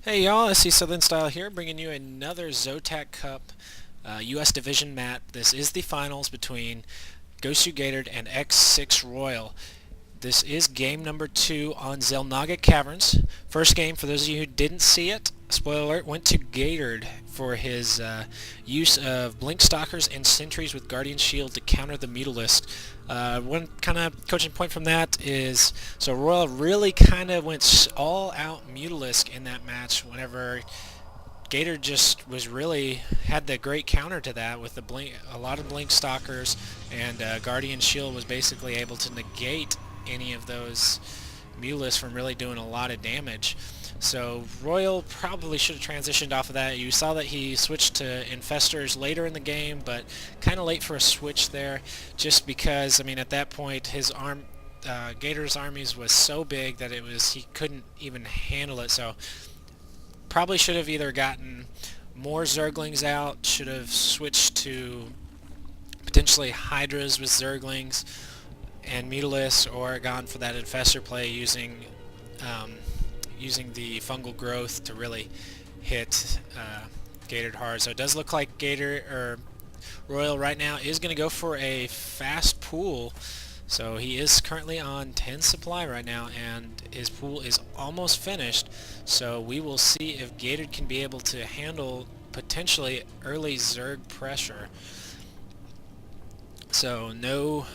Hey y'all, SC Southern Style here, bringing you another ZOTAC Cup US Division map. This is the finals between Gatored and SixRoyal. This is game number 2 on Zelnaga Caverns. First game, for those of you who didn't see it, spoiler alert, went to Gatored for his use of Blink Stalkers and Sentries with Guardian Shield to counter the Mutalisk. One kind of coaching point from that is, so Royal really kind of went all out Mutalisk in that match whenever Gator just was really had the great counter to that with the a lot of Blink Stalkers, and Guardian Shield was basically able to negate any of those Mutalisks from really doing a lot of damage. So Royal probably should have transitioned off of that. You saw that he switched to Infestors later in the game, but kind of late for a switch there, just because, I mean, at that point his Gator's armies was so big that he couldn't even handle it. So probably should have either gotten more Zerglings out, should have switched to potentially Hydras with Zerglings and Mutalisks, or gone for that Infestor play using the fungal growth to really hit Gatored hard. So it does look like Royal right now is going to go for a fast pool. So he is currently on 10 supply right now, and his pool is almost finished. So we will see if Gatored can be able to handle potentially early Zerg pressure. So no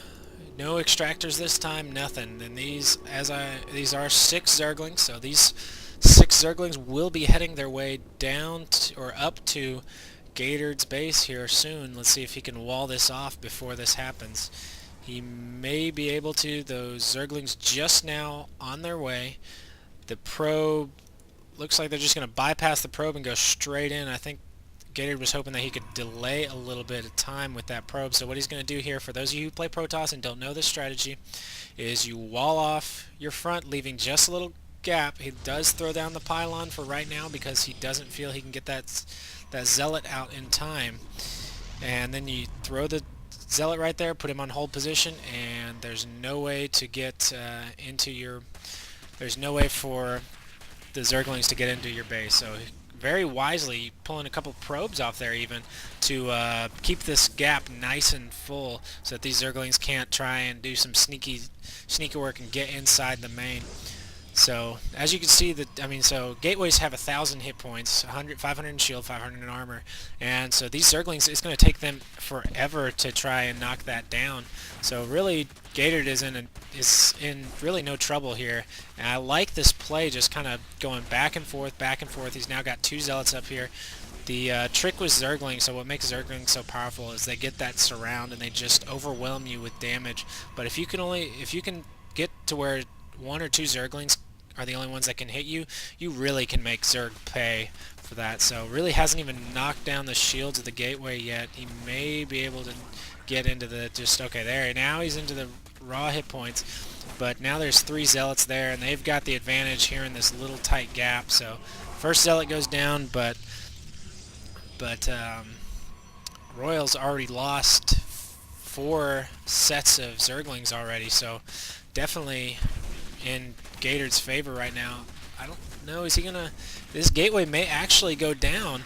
extractors this time, nothing. And these are 6 Zerglings, so these 6 Zerglings will be heading their way down or up to Gatored's base here soon. Let's see if he can wall this off before this happens. He may be able to. Those Zerglings just now on their way. The probe looks like they're just going to bypass the probe and go straight in. I think Gatored was hoping that he could delay a little bit of time with that probe. So what he's going to do here, for those of you who play Protoss and don't know this strategy, is you wall off your front, leaving just a little gap. He does throw down the pylon for right now because he doesn't feel he can get that Zealot out in time. And then you throw the Zealot right there, put him on hold position, and there's no way to get there's no way for the Zerglings to get into your base. So very wisely pulling a couple probes off there even to keep this gap nice and full so that these Zerglings can't try and do some sneaky work and get inside the main. So as you can see, so gateways have 1,000 hit points, 500 in shield, 500 in armor, and so these Zerglings, it's going to take them forever to try and knock that down. So really, Gatored is in really no trouble here. And I like this play, just kind of going back and forth, back and forth. He's now got 2 Zealots up here. The trick with Zergling, so what makes Zergling so powerful is they get that surround and they just overwhelm you with damage. But if you can get to where 1 or 2 Zerglings are the only ones that can hit you, you really can make Zerg pay for that. So really hasn't even knocked down the shields of the gateway yet. He may be able to get into the okay, there, now he's into the raw hit points, but now there's 3 Zealots there, and they've got the advantage here in this little tight gap. So first Zealot goes down, but Royal's already lost 4 sets of Zerglings already, so definitely in Gatored's favor right now. I don't know, this gateway may actually go down.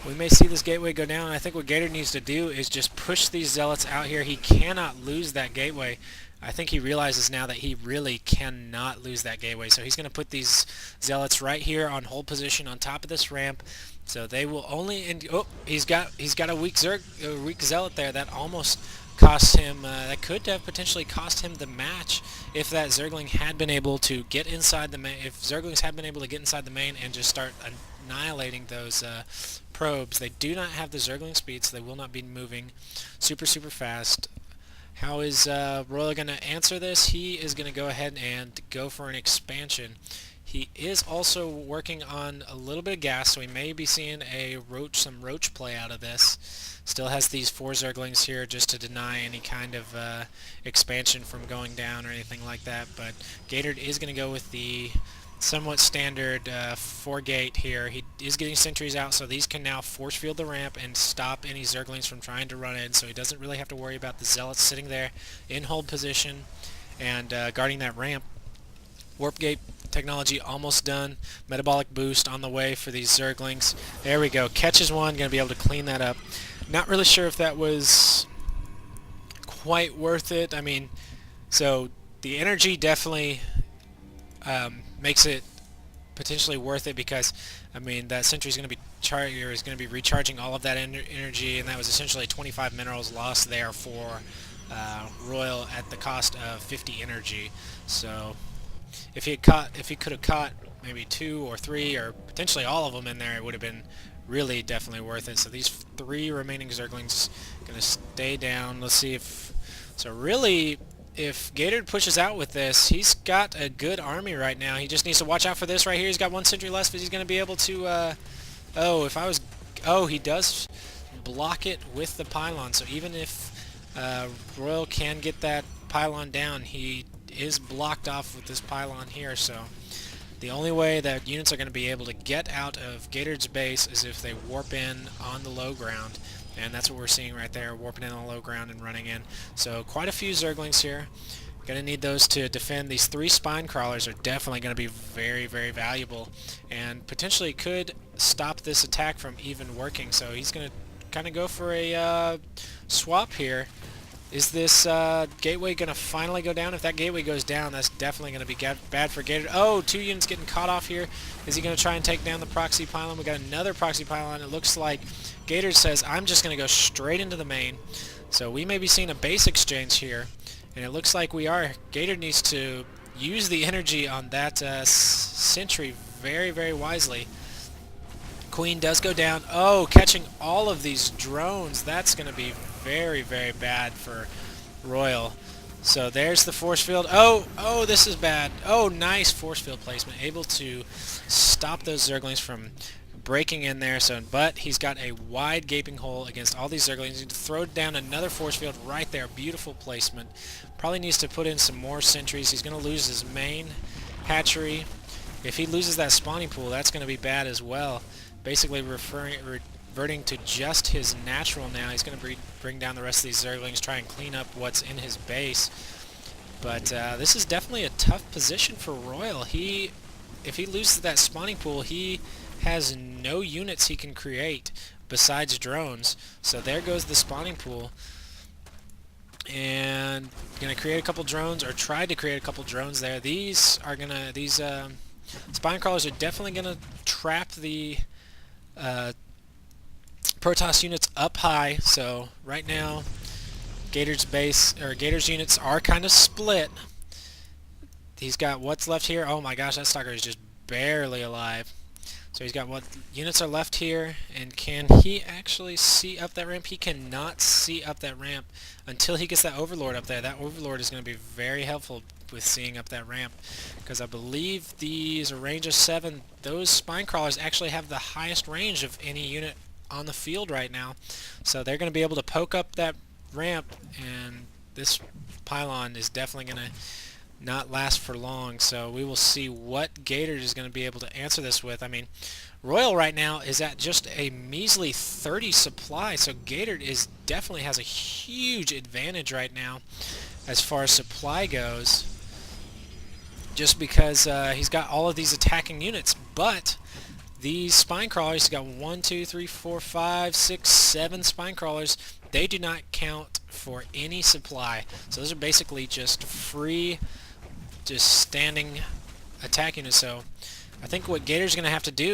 We may see this gateway go down. I think what Gatored needs to do is just push these Zealots out here. He cannot lose that gateway. I think he realizes now that he really cannot lose that gateway. So he's going to put these Zealots right here on hold position on top of this ramp. So they will only... oh, he's got a weak Zealot there. That almost cost him... that could have potentially cost him the match if that Zergling had been able to get inside the main. If Zerglings had been able to get inside the main and just start annihilating those probes. They do not have the Zergling speed, so they will not be moving super fast. How is Royal going to answer this? He is going to go ahead and go for an expansion. He is also working on a little bit of gas, so we may be seeing some roach play out of this. Still has these 4 Zerglings here just to deny any kind of expansion from going down or anything like that. But Gatored is going to go with the somewhat standard 4-gate here. He is getting sentries out, so these can now force field the ramp and stop any Zerglings from trying to run in, so he doesn't really have to worry about the Zealots sitting there in hold position and guarding that ramp. Warp gate technology almost done. Metabolic boost on the way for these Zerglings. There we go. Catches one. Going to be able to clean that up. Not really sure if that was quite worth it. I mean, so the energy definitely makes it potentially worth it, because I mean that sentry is going to be recharging all of that energy, and that was essentially 25 minerals lost there for Royal at the cost of 50 energy. So if he could have caught maybe 2 or 3 or potentially all of them in there, it would have been really definitely worth it. So these 3 remaining Zerglings going to stay down. Let's see if so really. If Gatored pushes out with this, he's got a good army right now. He just needs to watch out for this right here. He's got 1 sentry left, but he's going to be able to... he does block it with the pylon. So even if Royal can get that pylon down, he is blocked off with this pylon here. So the only way that units are going to be able to get out of Gatored's base is if they warp in on the low ground. And that's what we're seeing right there, warping in on the low ground and running in. So quite a few Zerglings here. Going to need those to defend. These 3 spine crawlers are definitely going to be very, very valuable, and potentially could stop this attack from even working. So he's going to kind of go for a swap here. Is this gateway going to finally go down? If that gateway goes down, that's definitely going to be bad for Gatored. Oh, 2 units getting caught off here. Is he going to try and take down the proxy pylon? We got another proxy pylon. It looks like Gatored says, I'm just going to go straight into the main. So we may be seeing a base exchange here, and it looks like we are. Gatored needs to use the energy on that sentry very, very wisely. Queen does go down. Oh, catching all of these drones. That's going to be very, very bad for Royal. So there's the force field. Oh, this is bad. Oh, nice force field placement. Able to stop those Zerglings from breaking in there. But he's got a wide gaping hole against all these Zerglings. He needs to throw down another force field right there. Beautiful placement. Probably needs to put in some more sentries. He's going to lose his main hatchery. If he loses that spawning pool, that's going to be bad as well. Basically reverting to just his natural now. He's going to bring down the rest of these Zerglings, try and clean up what's in his base. But this is definitely a tough position for Royal. If he loses that spawning pool, he has no units he can create besides drones. So there goes the spawning pool. And going to create a couple drones, or try to create a couple drones there. These spine crawlers are definitely going to trap the Protoss units up high. So right now Gatored's units are kind of split. He's got what's left here. Oh my gosh, that stalker is just barely alive. So he's got what units are left here, and can he actually see up that ramp? He cannot see up that ramp until he gets that Overlord up there. That Overlord is going to be very helpful with seeing up that ramp, because I believe these are range of 7. Those spine crawlers actually have the highest range of any unit on the field right now. So they're going to be able to poke up that ramp, and this pylon is definitely going to not last for long. So we will see what Gatored is going to be able to answer this with. I mean, Royal right now is at just a measly 30 supply, so Gatored definitely has a huge advantage right now as far as supply goes, just because he's got all of these attacking units. But these spine crawlers, he's got 1, 2, 3, 4, 5, 6, 7 spine crawlers. They do not count for any supply, so those are basically just free, just standing attack units. So I think what Gatored's going to have to do